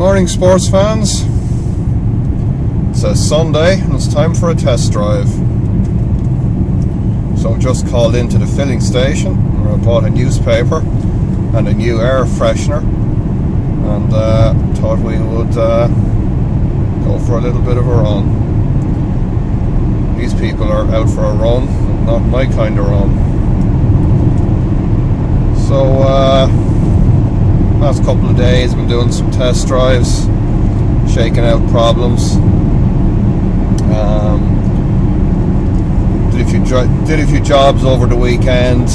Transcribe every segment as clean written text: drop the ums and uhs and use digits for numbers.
Morning, sports fans. It's a Sunday and it's time for a test drive. So just called into the filling station where I bought a newspaper and a new air freshener, and thought we would go for a little bit of a run. These people are out for a run, not my kind of run. So last couple of days I've been doing some test drives, shaking out problems. Did a few jobs over the weekend.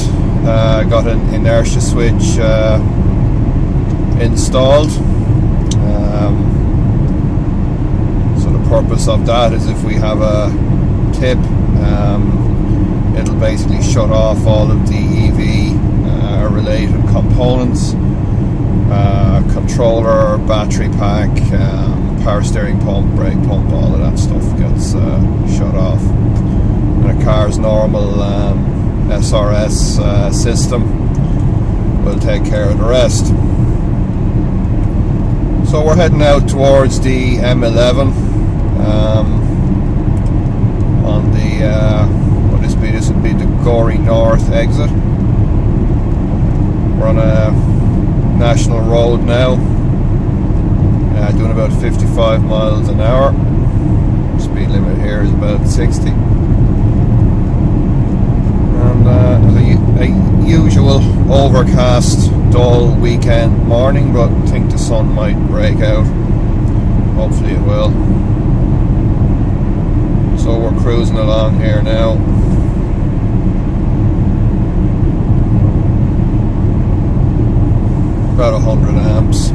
Got an inertia switch installed. So the purpose of that is if we have a tip, it'll basically shut off all of the EV related components, controller, battery pack, power steering pump, brake pump, all of that stuff gets shut off. And a car's normal SRS system will take care of the rest. So we're heading out towards the M11 on the this would be the Gorey North exit. We're on a national road now, doing about 55 miles an hour. Speed limit here is about 60. And a usual overcast, dull weekend morning, but I think the sun might break out. Hopefully it will. So we're cruising along here now. About 100 amps.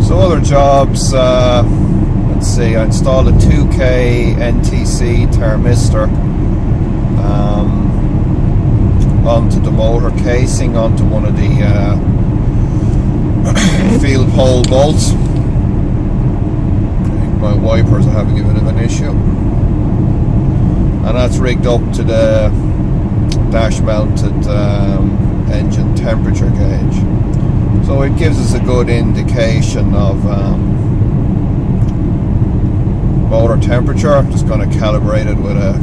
So other jobs, let's see, I installed a 2K NTC thermistor onto the motor casing, onto one of the field pole bolts. I think my wipers are having a bit of an issue. And that's rigged up to the dash mounted engine temperature gauge. So it gives us a good indication of motor temperature. I'm just going to calibrate it with a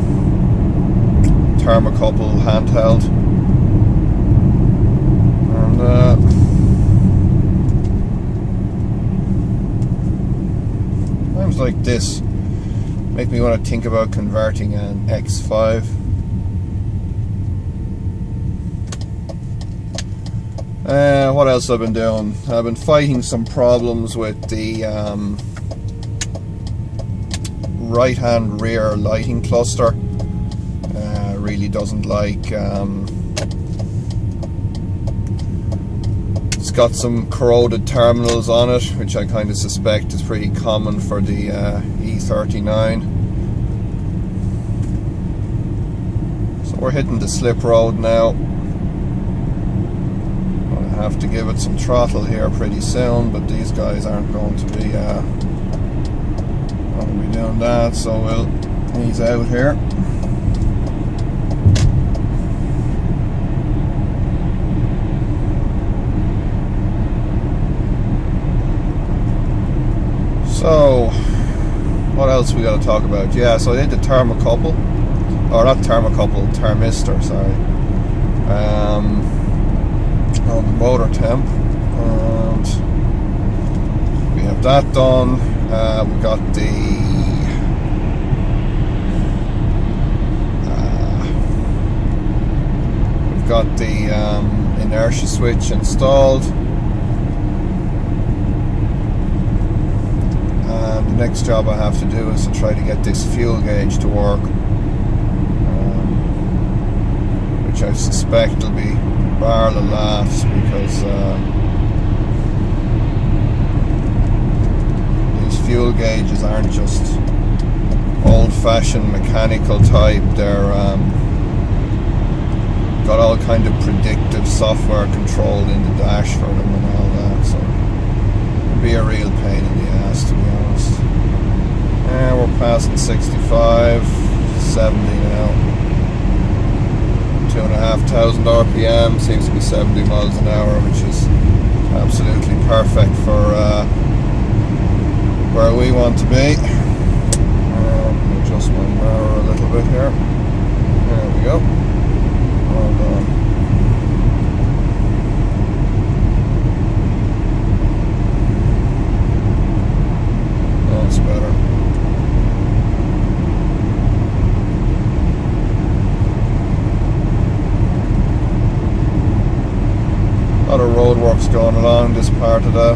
thermocouple handheld. And times like this make me want to think about converting an X5. What else I've been doing? I've been fighting some problems with the right-hand rear lighting cluster. Really doesn't like. It's got some corroded terminals on it, which I kind of suspect is pretty common for the E39. So we're hitting the slip road now. Have to give it some throttle here pretty soon, but these guys aren't going to be doing that, so we'll ease out here. So what else we got to talk about? Yeah, so I did the thermocouple, or not thermocouple, thermistor, sorry. On the motor temp, and we have that done. We got the inertia switch installed, and the next job I have to do is to try to get this fuel gauge to work, which I suspect will be barrel of laughs, because these fuel gauges aren't just old-fashioned mechanical type. They're got all kind of predictive software controlled in the dash for them and all that, so it'll be a real pain in the ass, to be honest. Yeah, we're passing 65, 70 now. 2,500 RPM, seems to be 70 miles an hour, which is absolutely perfect for where we want to be. Adjust my mirror a little bit here. There we go. Hold on. That's better. A lot of road works going along this part of the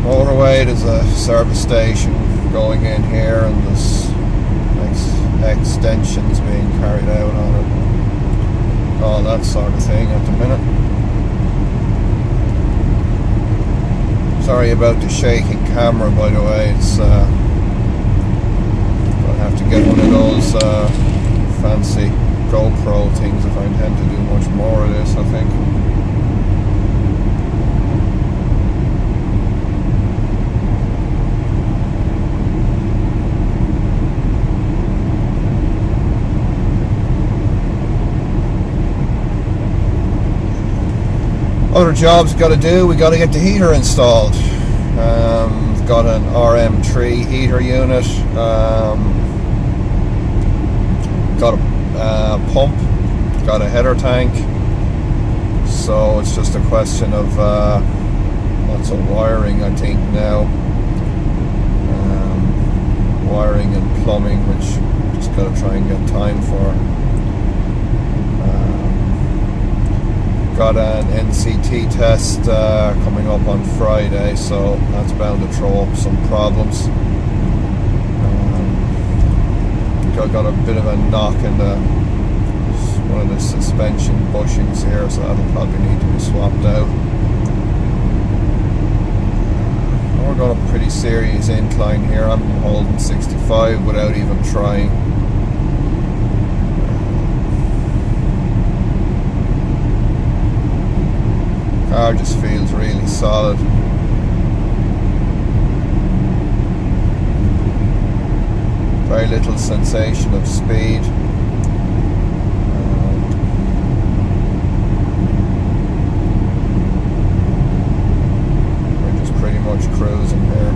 motorway. There's a service station going in here, and there's extensions being carried out on it, all that sort of thing at the minute. Sorry about the shaking camera, by the way. It's gonna have to get one of those fancy GoPro things if I intend to do much more of this, I think. Other jobs we've got to do, we got to get the heater installed. We've got an RM3 heater unit, got a pump, got a header tank, so it's just a question of lots of wiring, I think, now. Wiring and plumbing, which just got to try and get time for. Got an NCT test coming up on Friday, so that's bound to throw up some problems. Got a bit of a knock in one of the suspension bushings here, so that'll probably need to be swapped out. We're going up a pretty serious incline here. I'm holding 65 without even trying. Car just feels really solid. Very little sensation of speed. We're just pretty much cruising here.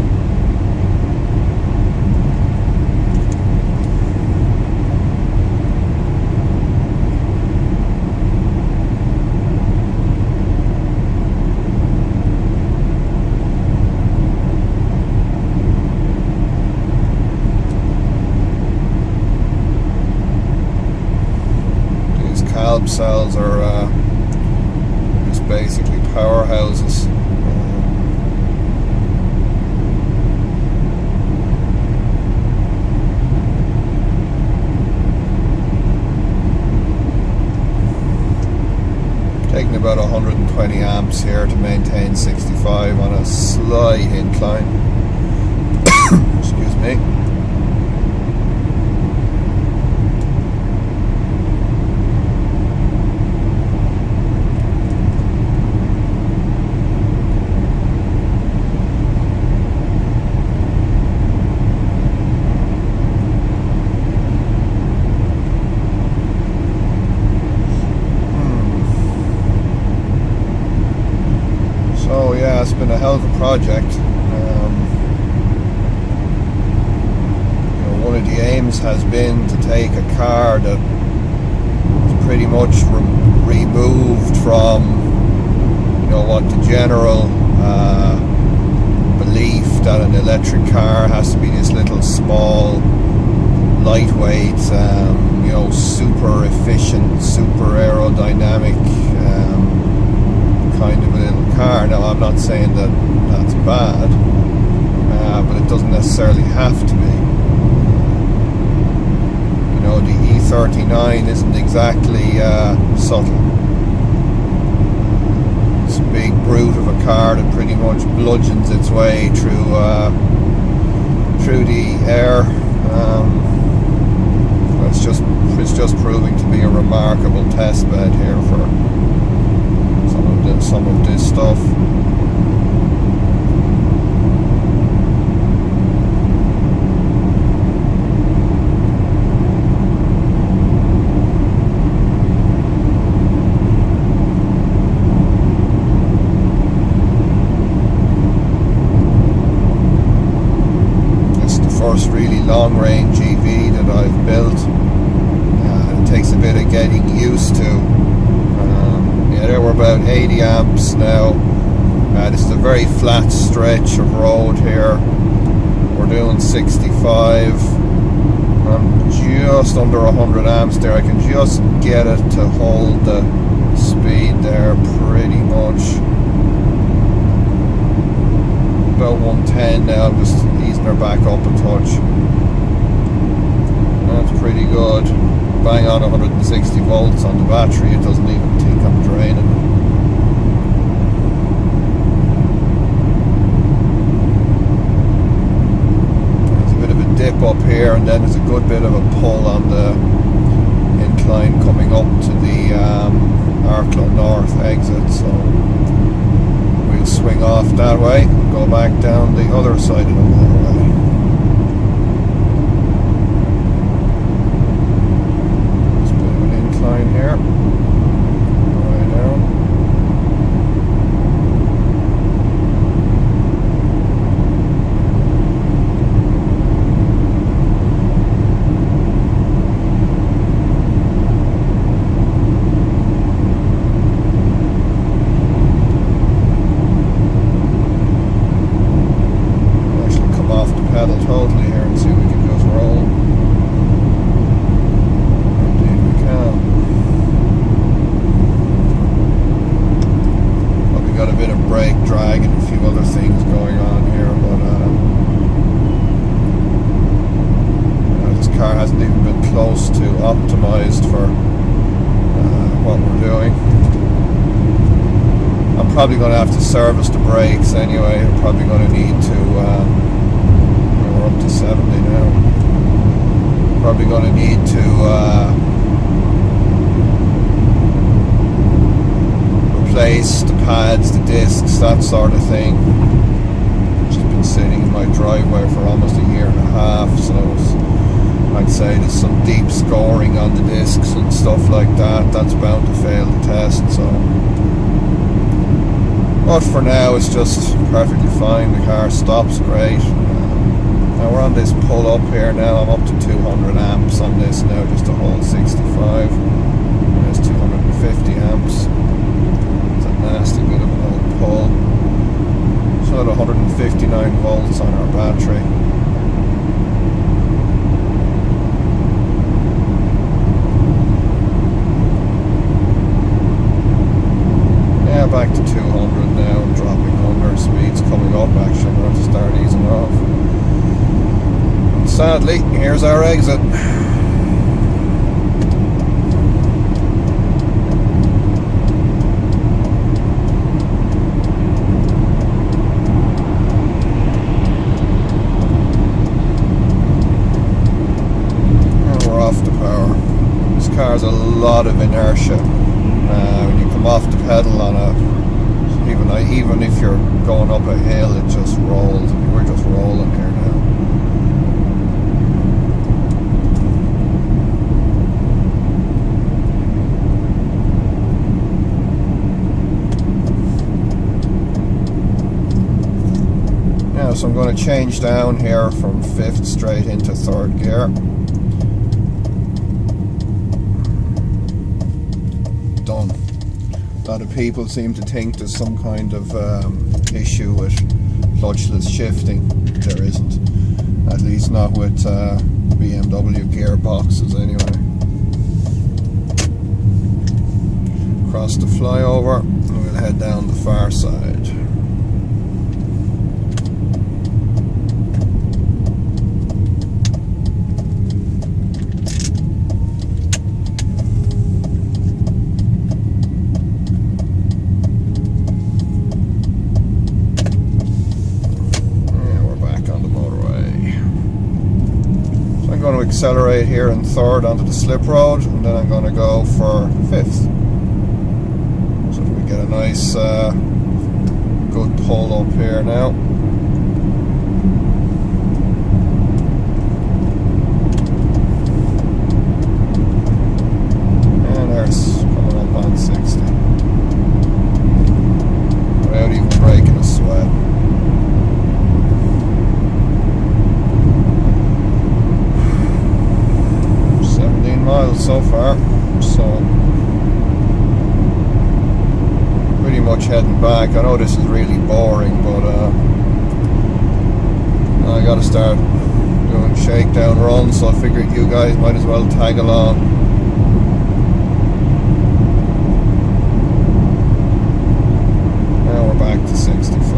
Cells are just basically powerhouses. Taking about 120 amps here to maintain 65 on a slight incline. Excuse me. It's been a hell of a project. One of the aims has been to take a car that is pretty much removed from, what the general belief that an electric car has to be this little small, lightweight, super efficient, super aerodynamic kind of a little car. Now, I'm not saying that that's bad, but it doesn't necessarily have to be. The E39 isn't exactly subtle. It's a big brute of a car that pretty much bludgeons its way through the air. It's just proving to be a remarkable test bed here for some of this stuff. long range EV that I've built. It takes a bit of getting used to. Yeah, there we're about 80 amps now. This is a very flat stretch of road here. We're doing 65. I'm just under 100 amps there. I can just get it to hold the speed there pretty much. About 110 now. I'm just easing her back up a touch. That's pretty good. Bang on 160 volts on the battery. It doesn't even think I'm draining. Dip up here, and then there's a good bit of a pull on the incline coming up to the Arklow North exit, so we'll swing off that way and go back down the other side of the motorway. There's a bit of an incline here, way down. Totally here and see if we can just roll. Indeed we can. Probably got a bit of brake drag and a few other things going on here, but this car hasn't even been close to optimized for what we're doing. I'm probably going to have to service the brakes anyway. I'm probably going to need to we're up to 70 now. Probably going to need to replace the pads, the discs, that sort of thing. Just been sitting in my driveway for almost a year and a half, so I'd say there's some deep scoring on the discs and stuff like that. That's bound to fail the test, so. But for now, it's just perfectly fine. The car stops great. Now we're on this pull up here now. I'm up to 200 amps on this now, just to hold 65. And there's 250 amps. It's a nasty bit of an old pull. So at 159 volts on our battery. Yeah, back to 200 now, dropping under. Speed's coming up actually. I'm going to have to start easing off. Sadly, here's our exit. And we're off the power. This car has a lot of inertia. When you come off the pedal on a, even if you're going up a hill, it just rolls. We're just rolling here now. So I'm going to change down here from 5th straight into 3rd gear. Done. A lot of people seem to think there's some kind of issue with clutchless shifting. There isn't. At least not with BMW gearboxes anyway. Across the flyover, and we'll head down the far side. Accelerate here in 3rd onto the slip road, and then I'm going to go for 5th. So we get a nice good pull up here now. And there's coming up on 60. Without even breaking a sweat. much heading back. I know this is really boring, but I gotta start doing shakedown runs, so I figured you guys might as well tag along. Now we're back to 65.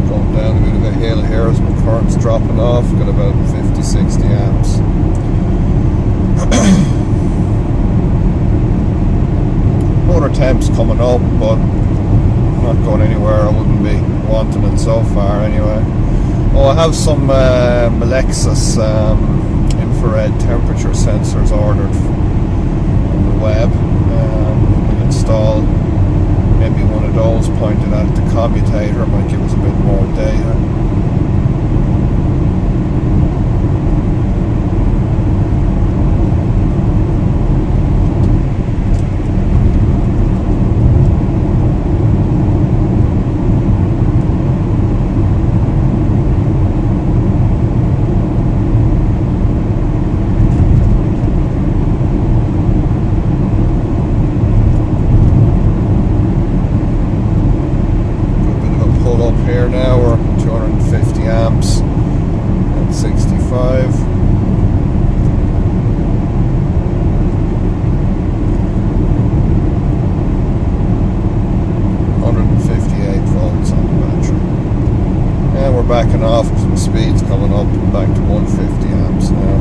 Going down a bit of a hill here as my current's dropping off. Got about 50-60 amps. Motor temp's coming up, but not going anywhere. I wouldn't be wanting it so far anyway. Oh, I have some Alexis infrared temperature sensors ordered on the web. We'll install maybe one of those pointed at the commutator. Might give us a bit more data. Here now we're 250 amps at 65. Volts on the battery. And we're backing off, some speeds coming up, back to 150 amps now.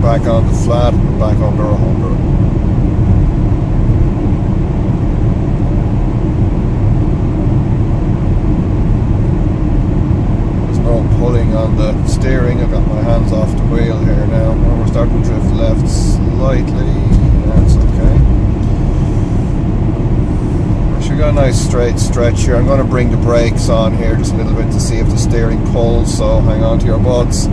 Back on the flat, back under 100. There's no pulling on the steering. I've got my hands off the wheel here now. And we're starting to drift left slightly. That's okay. Actually got a nice straight stretch here. I'm going to bring the brakes on here just a little bit to see if the steering pulls, so hang on to your butts.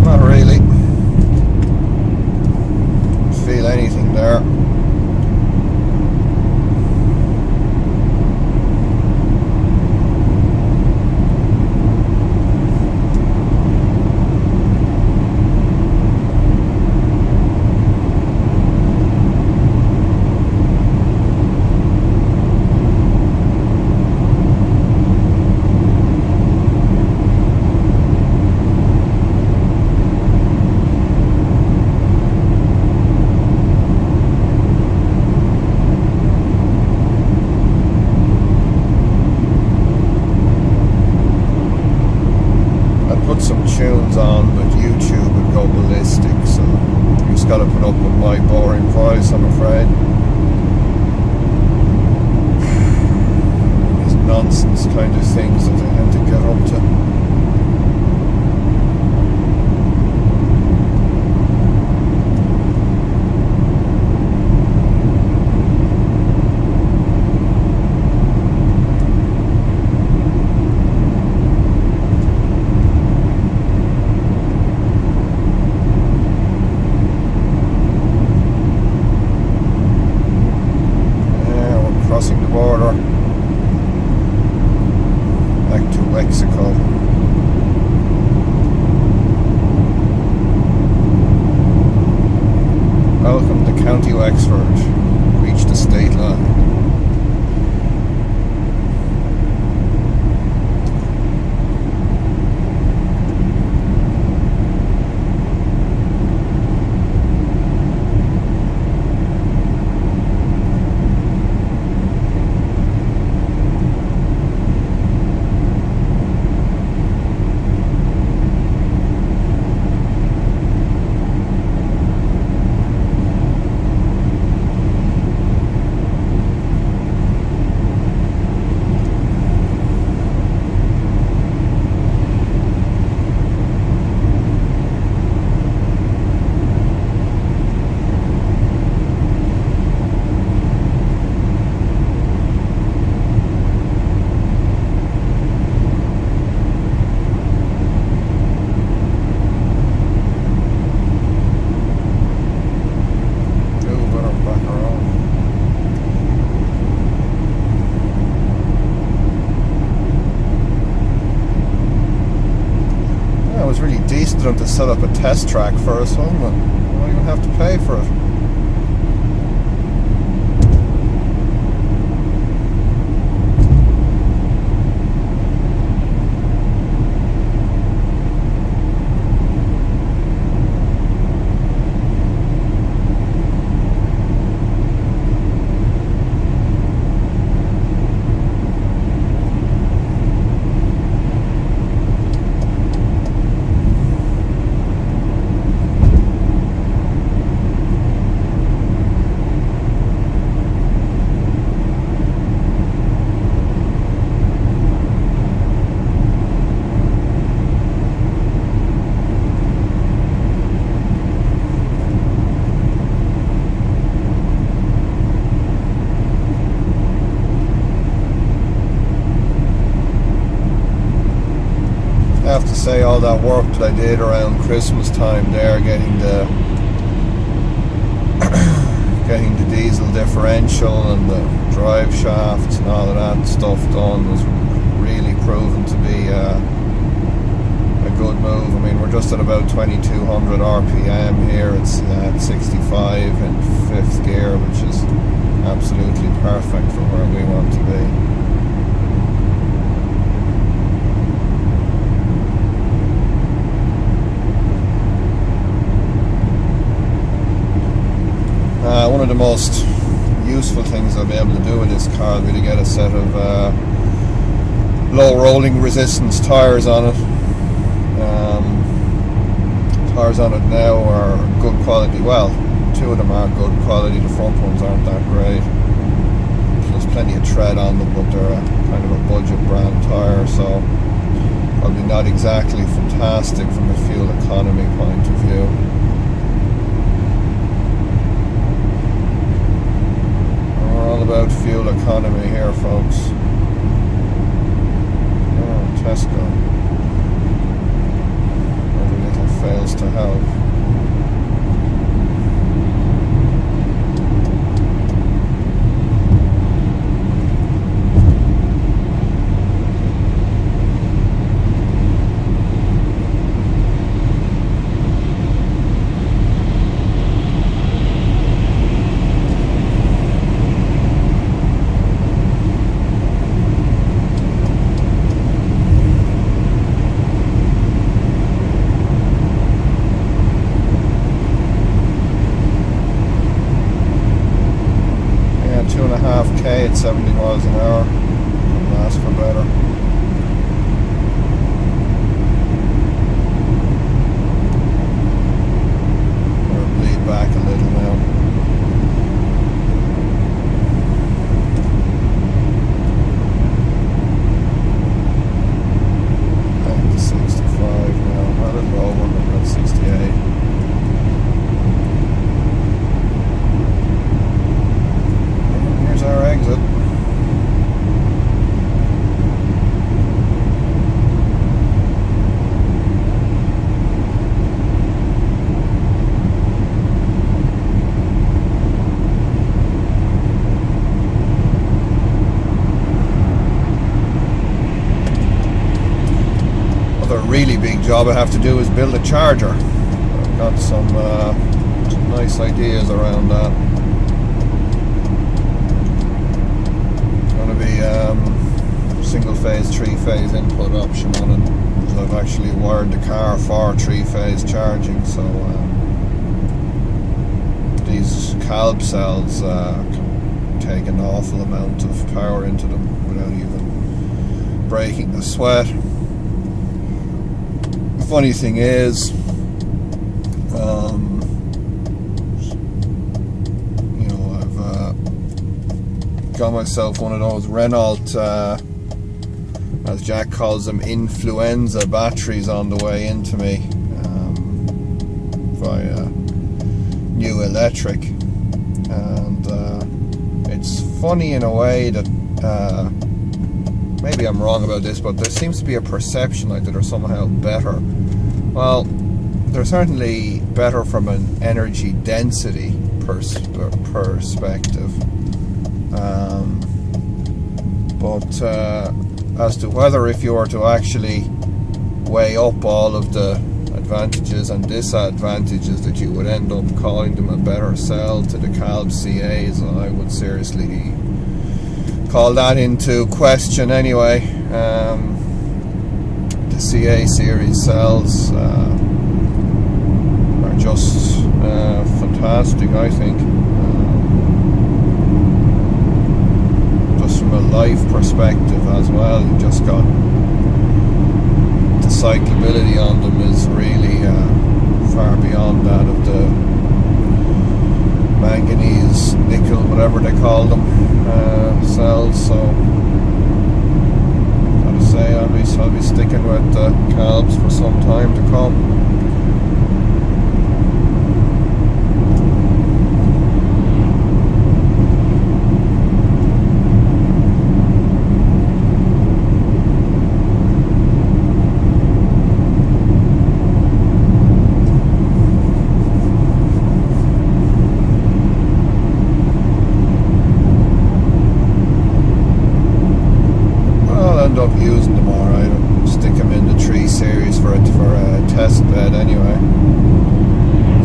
Not really. Feel anything there. Some tunes on, but YouTube would go ballistic, so you just gotta put up with my boring voice, I'm afraid. These nonsense kind of things that I have to get up to. Crossing the border back to Mexico. Welcome to County Wexford. Reached the state line. wanted them to set up a test track for us home, but I don't even have to pay for it. I have to say, all that work that I did around Christmas time there, getting the diesel differential and the drive shafts and all of that stuff done, was really proven to be a good move. I mean, we're just at about 2200 RPM here. It's at 65 in 5th gear, which is absolutely perfect for where we want to be. One of the most useful things I'll be able to do with this car will be to get a set of low rolling resistance tyres on it. Tyres on it now are good quality. Well, 2 of them are good quality. The front ones aren't that great. There's plenty of tread on them, but they're kind of a budget brand tyre, so probably not exactly fantastic from a fuel economy point of view. All about fuel economy here, folks. Oh, Tesco. Every little fails to help. At 70 miles an hour. Couldn't ask for better. We'll bleed back a little now. Back to 65 now. A little over, we're at 68. Our exit. Another really big job I have to do is build a charger. I've got some nice ideas around that. Single phase, 3-phase input option on it, because I've actually wired the car for 3-phase charging, so these calb cells can take an awful amount of power into them without even breaking the sweat. The funny thing is, I've got myself one of those Renault as Jack calls them, influenza batteries on the way into me via New Electric, and it's funny in a way that maybe I'm wrong about this, but there seems to be a perception like that they're somehow better. Well, they're certainly better from an energy density perspective, but as to whether, if you were to actually weigh up all of the advantages and disadvantages that you would end up calling them a better sell to the Calb CAs. I would seriously call that into question anyway. The CA series cells are just fantastic, I think. Just from a life perspective as well, you just got the cyclability on them is really far beyond that of the manganese, nickel, whatever they call them, cells. So gotta say, I'll be sticking with the Calbs for some time to come. Up using them alright. I'll stick them in the 3 series for a test bed anyway.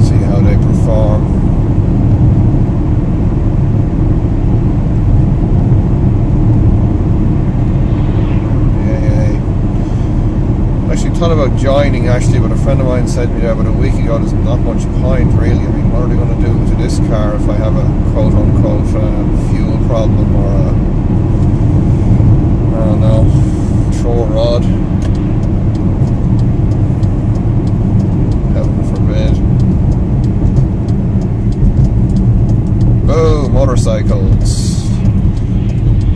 See how they perform. Yeah. I actually thought about joining but a friend of mine said to me about a week ago there's not much point really. I mean, what are they going to do to this car if I have a quote unquote fuel problem or a, I don't know, throw a rod. Heaven forbid. Oh, motorcycles.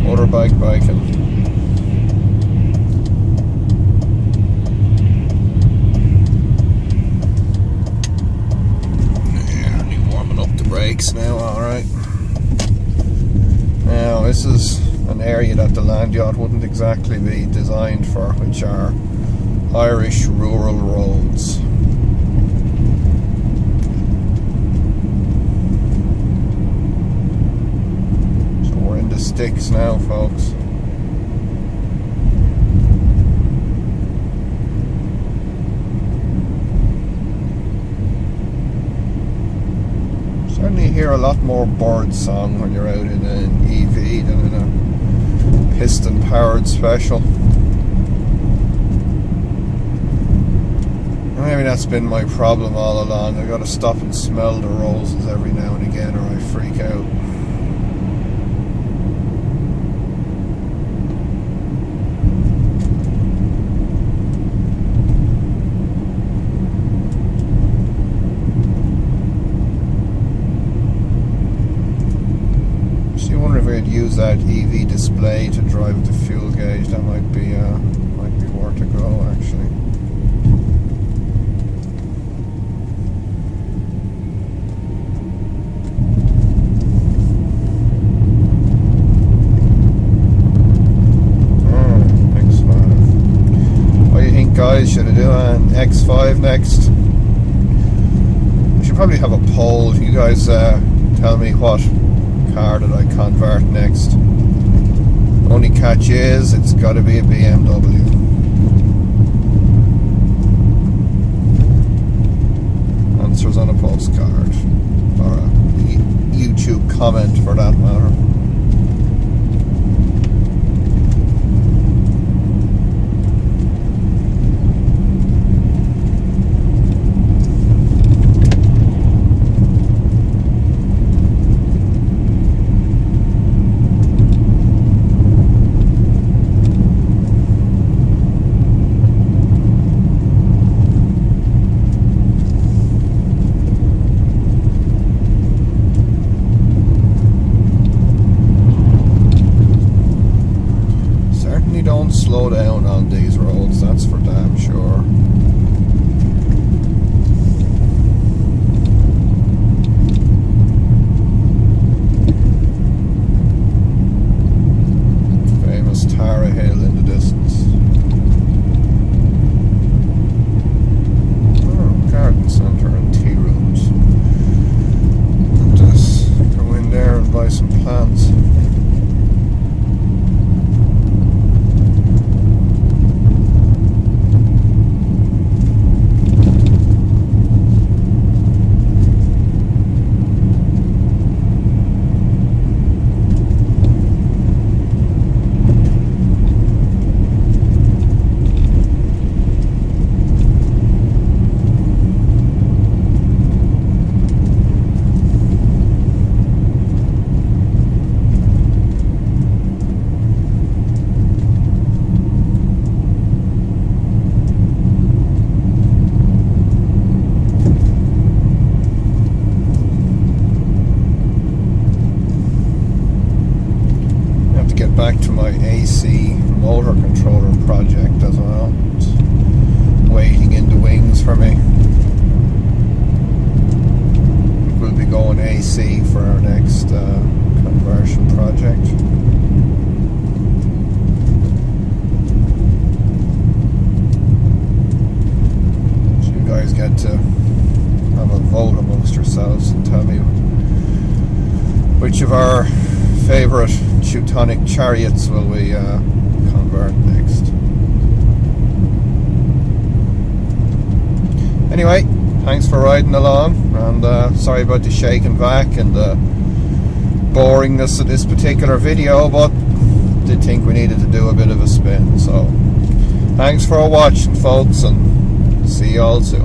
Motorbike biking. Yeah, only warming up the brakes now, alright. Now, this is an area that the land yacht wouldn't exactly be designed for, which are Irish rural roads. So we're in the sticks now, folks. Certainly hear a lot more bird song when you're out in an EV than in a piston powered special. Maybe that's been my problem all along. I gotta stop and smell the roses every now and again or I freak out. Use that EV display to drive the fuel gauge. That might be worth a go actually. X5. What do you think, guys? Should I do an X5 next? We should probably have a poll. You guys tell me what car that I convert next. Only catch is it's got to be a BMW. Answers on a postcard or a YouTube comment for that matter. a vote amongst yourselves and tell me which of our favourite Teutonic chariots will we convert next. Anyway, thanks for riding along, and sorry about the shaking back and the boringness of this particular video, but did think we needed to do a bit of a spin. So thanks for watching, folks, and see you all soon.